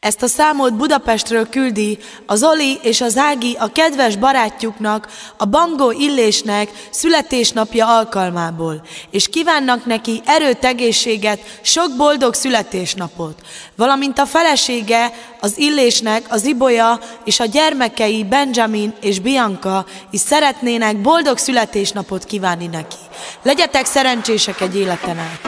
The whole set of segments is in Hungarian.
Ezt a számot Budapestről küldi az Zoli és az Ági a kedves barátjuknak, a Bangó Illésnek születésnapja alkalmából, és kívánnak neki erőt, egészséget, sok boldog születésnapot, valamint a felesége, az Illésnek, az Ibolya és a gyermekei Benjamin és Bianca is szeretnének boldog születésnapot kívánni neki. Legyetek szerencsések egy életen át!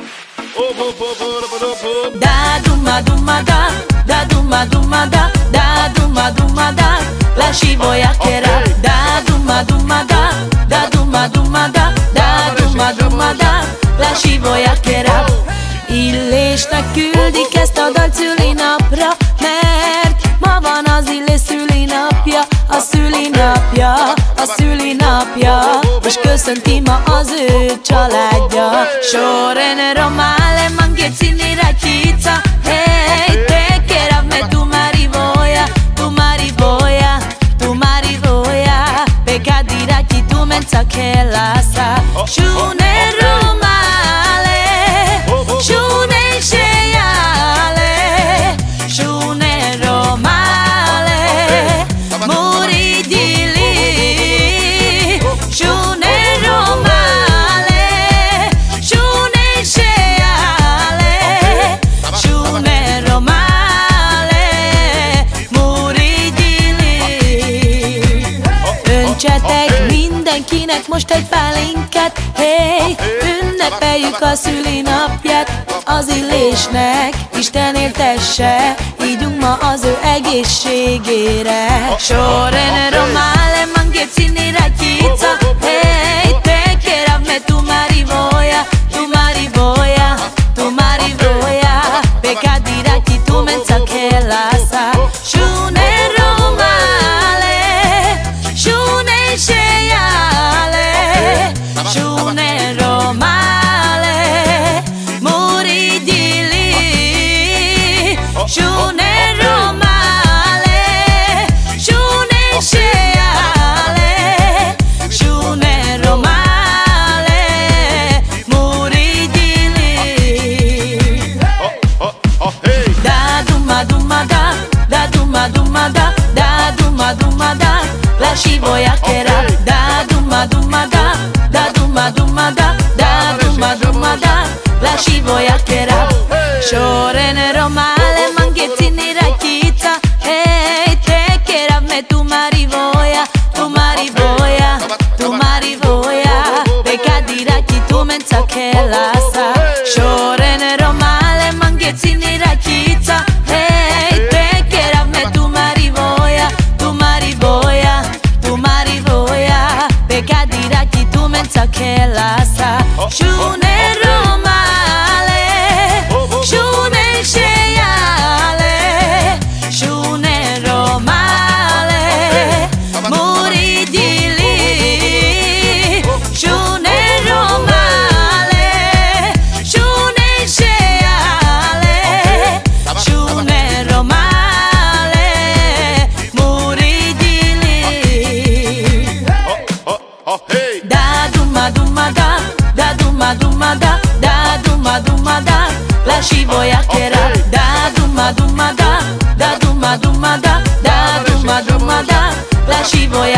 Da duma duma da, da duma duma da, da duma duma da, lasci voiachera. Da duma duma da, da duma duma da, da duma duma da, lasci voiachera. Illésnek küldik ezt a dalt szülinapra, mert ma van az Illés szülinapja, a szülinapja, a szülinapja, és köszönti ma az ő családja. Sorenero male manghezini rachiza, hey, te che me tu marivoia, tu marivoia, tu marivoia, pecadi rachi tu mensa che la sa. Shunero male, shune sheyale, shunero male, muri di lì, shunero male, shune sheyale, shunero male, muri di lì. Öntsetek mindenkinek most egy pálinkát, hey, ünnepeljük a szülinapját az Illésnek, Isten éltesse, ígyunk ma az ő egészségére. Sorenero male manghezini rachiza, hey, te che me tu marivoia, tu marivoia, tu marivoia, pecadi rachi tu mensa che la sa. Shunero male, shune sheyale, shunero male, muri di lì, shunero male, shune sheyale, shunero male, muri di lì. Da duma duma da, da duma duma da, da duma duma da, lasci voiachera. Da duma duma da, da duma duma da, da duma duma da, lasci voiachera. Sorenero male manghezini rachiza, hey, te che me tu marivoia, tu marivoia, tu marivoia, pecadi rachi tu mensa che la sa. Sorenero male manghezini rachiza, hey, te che me tu marivoia, tu marivoia, tu marivoia, pecadi rachi tu mensa che la sa. Shunero male, shune sheyale, shunero male, muri di lì, shunero male, shune sheyale, shunero male, muri di lì. Da duma duma da, da duma duma da, da duma duma da, lasci voiachera. Da duma duma da, da duma duma da, da duma duma da, lasci voiachera.